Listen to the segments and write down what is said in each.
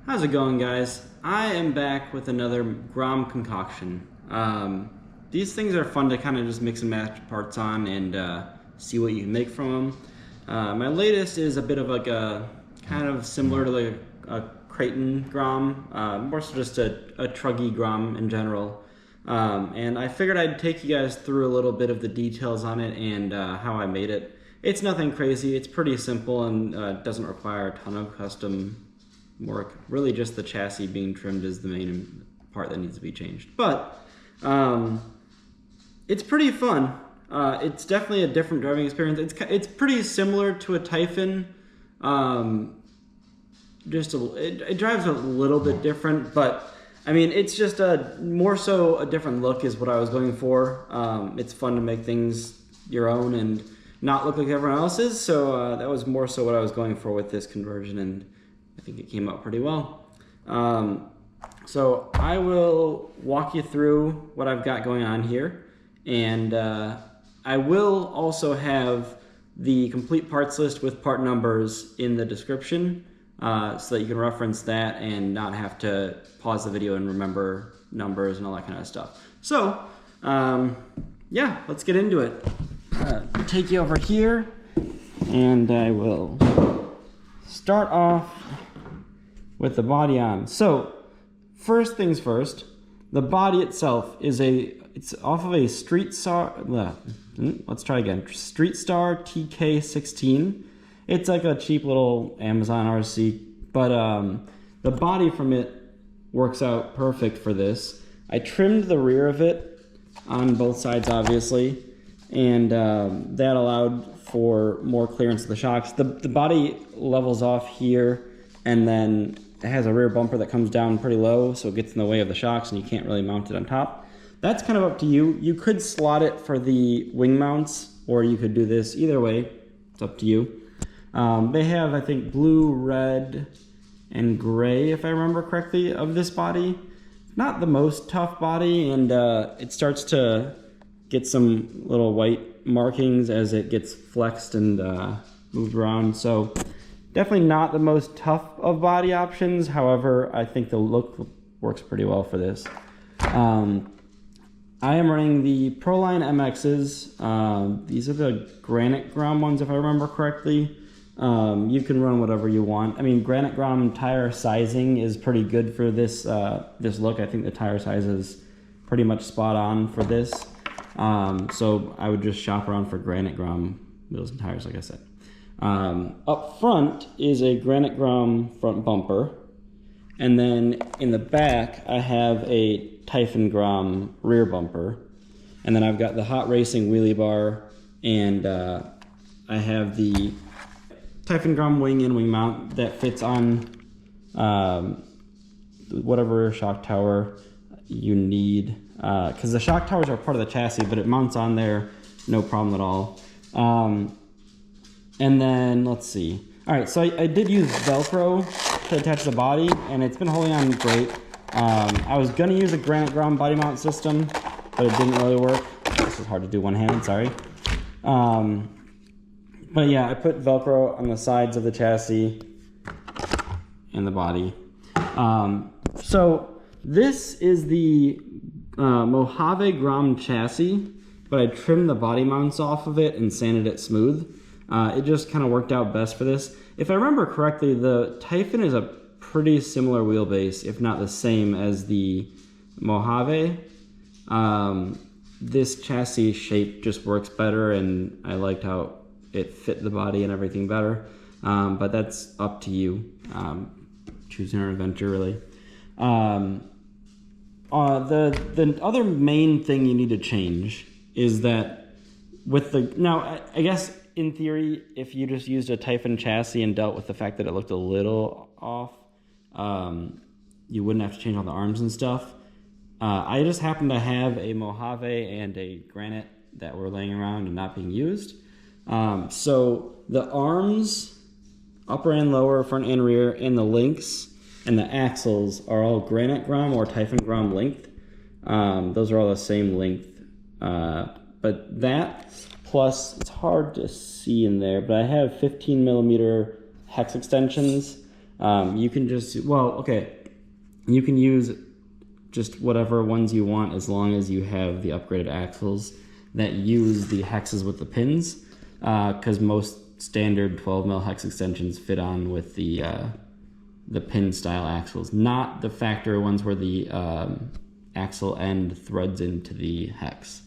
How's it going, guys? I am back with another Grom concoction. These things are fun to kind of just mix and match parts on and see what you can make from them. My latest is a bit of like a kind of similar to like a Kraton Grom, more so just a truggy Grom in general. And I figured I'd take you guys through a little bit of the details on it and how I made it. It's nothing crazy, it's pretty simple and doesn't require a ton of custom work. Really just the chassis being trimmed is the main part that needs to be changed. But it's pretty fun. It's definitely a different driving experience. It's pretty similar to a Typhon. It drives a little bit different, but I mean, it's just more so a different look is what I was going for. It's fun to make things your own and not look like everyone else's, so that was more so what I was going for with this conversion, and I think it came out pretty well. So I will walk you through what I've got going on here, and I will also have the complete parts list with part numbers in the description so that you can reference that and not have to pause the video and remember numbers and all that kind of stuff. So yeah, let's get into it. Take you over here, and I will start off with the body on. So first things first, the body itself is it's off of a Streetstar TK16. It's like a cheap little Amazon RC, but the body from it works out perfect for this. I trimmed the rear of it on both sides, obviously, and that allowed for more clearance of the shocks. The body levels off here, and then it has a rear bumper that comes down pretty low, so it gets in the way of the shocks and you can't really mount it on top. That's kind of up to you. You could slot it for the wing mounts, or you could do this. Either way, it's up to you. They have, I think, blue, red, and gray, if I remember correctly, of this body. Not the most tough body, and it starts to get some little white markings as it gets flexed and moved around. So definitely not the most tough of body options. However, I think the look works pretty well for this. I am running the Proline MXs. These are the Granite Grom ones, if I remember correctly. You can run whatever you want. I mean, Granite Grom tire sizing is pretty good for this this look. I think the tire size is pretty much spot on for this. So I would just shop around for Granite Grom wheels and tires, like I said. Up front is a Granite Grom front bumper, and then in the back I have a Typhon Grom rear bumper, and then I've got the Hot Racing wheelie bar, and I have the Typhon Grom wing and wing mount that fits on whatever shock tower you need, because the shock towers are part of the chassis, but it mounts on there no problem at all. And then let's see. All right, so I did use Velcro to attach the body, and it's been holding on great. I was gonna use a Granite Grom body mount system, but it didn't really work. This is hard to do one-handed, sorry. But yeah, I put Velcro on the sides of the chassis and the body. So this is the Mojave Grom chassis, but I trimmed the body mounts off of it and sanded it smooth. It just kind of worked out best for this. If I remember correctly, the Typhon is a pretty similar wheelbase, if not the same as the Mojave. This chassis shape just works better, and I liked how it fit the body and everything better. But that's up to you. Choosing your adventure, really. The other main thing you need to change is that with the, now I guess in theory, if you just used a Typhon chassis and dealt with the fact that it looked a little off, you wouldn't have to change all the arms and stuff. I just happen to have a Mojave and a Granite that were laying around and not being used. So the arms, upper and lower, front and rear, and the links and the axles are all Granite Grom or Typhon Grom length. Those are all the same length. But that plus, it's hard to see in there, but I have 15mm hex extensions You can just, well, okay, you can use just whatever ones you want as long as you have the upgraded axles that use the hexes with the pins, because most standard 12mm hex extensions fit on with the pin style axles, not the factory ones where the axle end threads into the hex.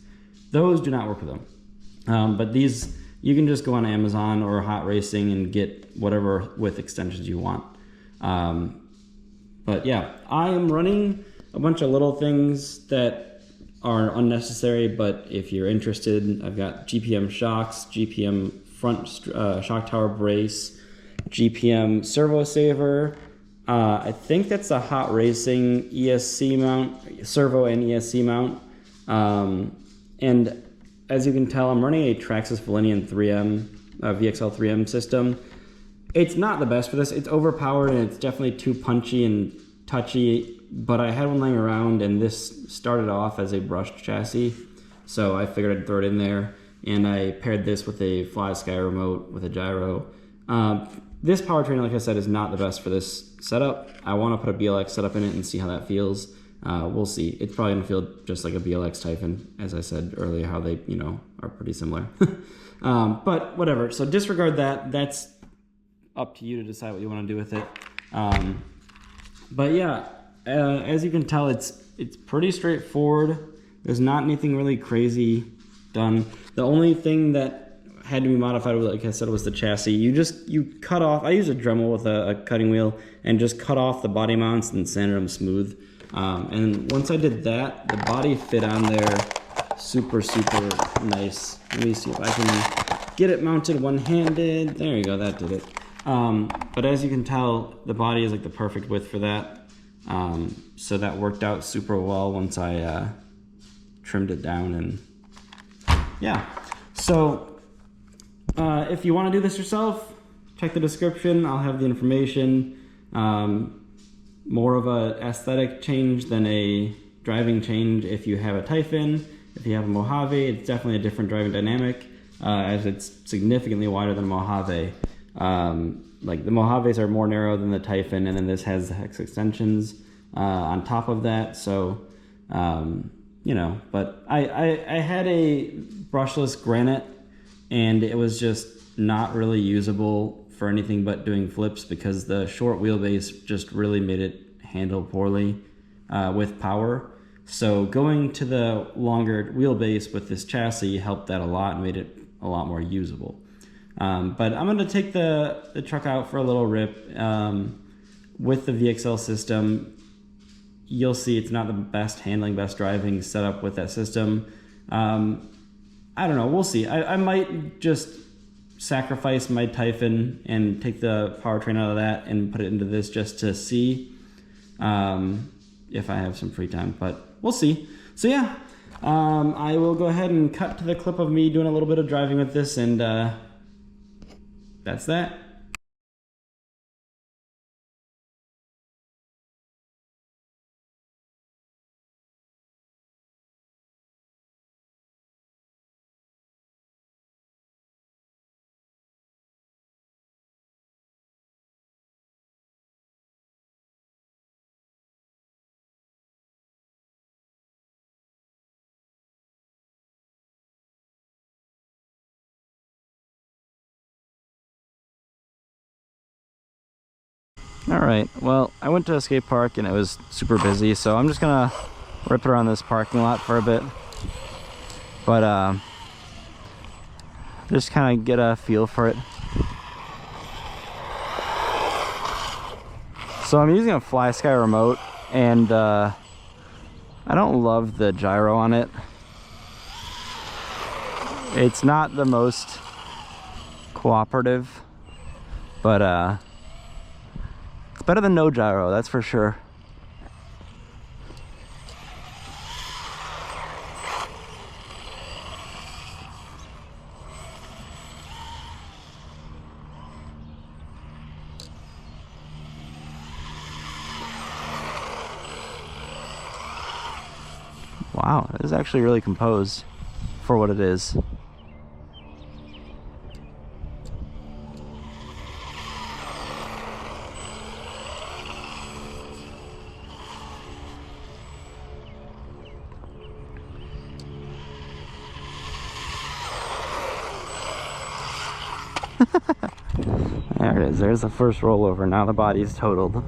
Those do not work with them. But these, you can just go on Amazon or Hot Racing and get whatever width extensions you want. But yeah, I am running a bunch of little things that are unnecessary, but if you're interested, I've got GPM shocks, GPM front shock tower brace, GPM servo saver. I think that's a Hot Racing ESC mount, servo and ESC mount. And as you can tell, I'm running a Traxxas Valenian 3M, VXL 3M system. It's not the best for this. It's overpowered and it's definitely too punchy and touchy, but I had one laying around and this started off as a brushed chassis, so I figured I'd throw it in there, and I paired this with a Fly Sky remote with a gyro. This powertrain, like I said, is not the best for this setup. I want to put a BLX setup in it and see how that feels. We'll see. It's probably going to feel just like a BLX Typhon, as I said earlier, how they, you know, are pretty similar. But whatever, so disregard that. That's up to you to decide what you want to do with it. But yeah, as you can tell, it's pretty straightforward. There's not anything really crazy done. The only thing that had to be modified, like I said, was the chassis. You cut off, I used a Dremel with a cutting wheel and just cut off the body mounts and sanded them smooth. And once I did that, the body fit on there super, super nice. Let me see if I can get it mounted one-handed. There you go, that did it. But as you can tell, the body is like the perfect width for that. So that worked out super well once I trimmed it down, and yeah. So if you want to do this yourself, check the description. I'll have the information. More of a aesthetic change than a driving change. If you have a Typhon, if you have a Mojave, it's definitely a different driving dynamic, as it's significantly wider than a Mojave. Like the Mojaves are more narrow than the Typhon, and then this has the hex extensions on top of that. So, you know, but I had a brushless Granite, and it was just not really usable for anything but doing flips because the short wheelbase just really made it handle poorly with power. So going to the longer wheelbase with this chassis helped that a lot and made it a lot more usable. But I'm going to take the truck out for a little rip. With the VXL system, you'll see it's not the best handling, best driving setup with that system. I don't know, we'll see. I might just sacrifice my Typhon and take the powertrain out of that and put it into this just to see if I have some free time, but we'll see. So yeah, I will go ahead and cut to the clip of me doing a little bit of driving with this, and that's that. Alright, well, I went to a skate park and it was super busy, so I'm just gonna rip it around this parking lot for a bit. But just kind of get a feel for it. So I'm using a Fly Sky remote, and I don't love the gyro on it. It's not the most cooperative, but it's better than no gyro, that's for sure. Wow, this is actually really composed for what it is. There it is. There's the first rollover. Now the body's totaled.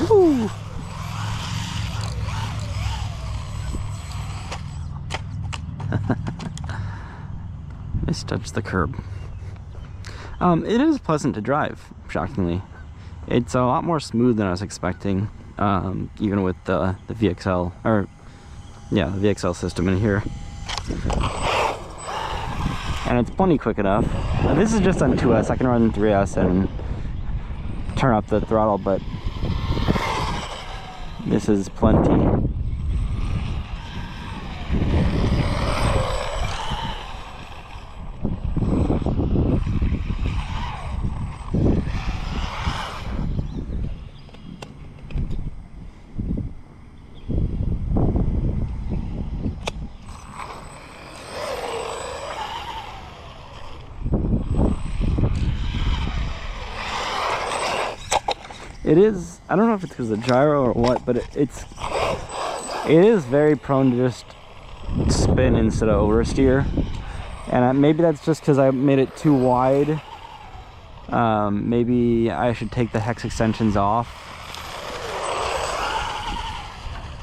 Woo! Mistouched the curb. It is pleasant to drive, shockingly. It's a lot more smooth than I was expecting, even with the VXL, or yeah, the VXL system in here. And it's plenty quick enough. This is just on 2S. I can run 3S and turn up the throttle, but this is plenty. It is, I don't know if it's because of the gyro or what, but it is very prone to just spin instead of oversteer. And maybe that's just because I made it too wide. Maybe I should take the hex extensions off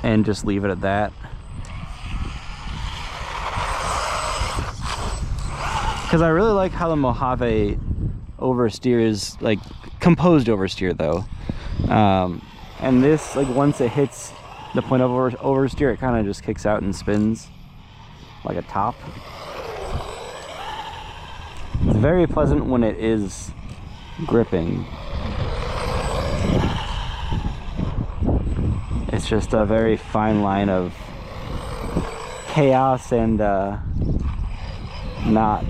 and just leave it at that. Because I really like how the Mojave oversteers, like composed oversteer though. And this, like, once it hits the point of oversteer, it kind of just kicks out and spins like a top. It's very pleasant when it is gripping. It's just a very fine line of chaos and not.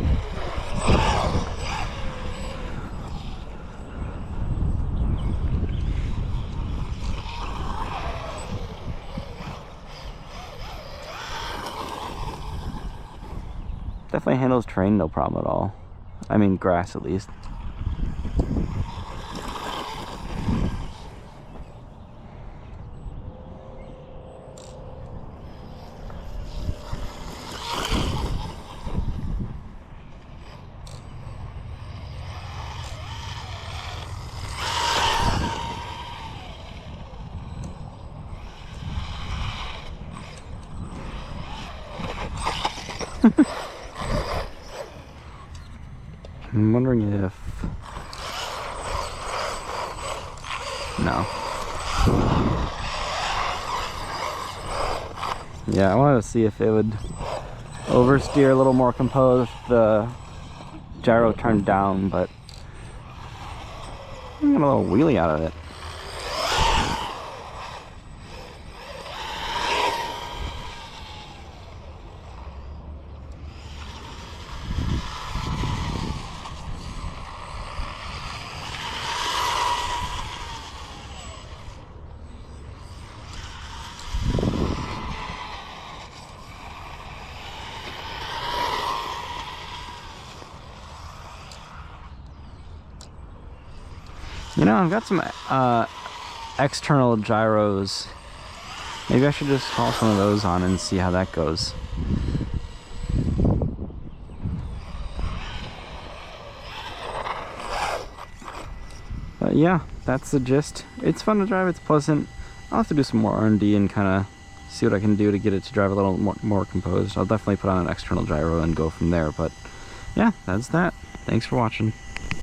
Definitely handles terrain no problem at all. I mean, grass at least. I'm wondering if... No. Yeah, I wanted to see if it would oversteer a little more composed, the gyro turned down, but I got a little wheelie out of it. You know, I've got some external gyros. Maybe I should just haul some of those on and see how that goes. But yeah, that's the gist. It's fun to drive, it's pleasant. I'll have to do some more R&D and kind of see what I can do to get it to drive a little more composed. I'll definitely put on an external gyro and go from there, but yeah, that's that. Thanks for watching.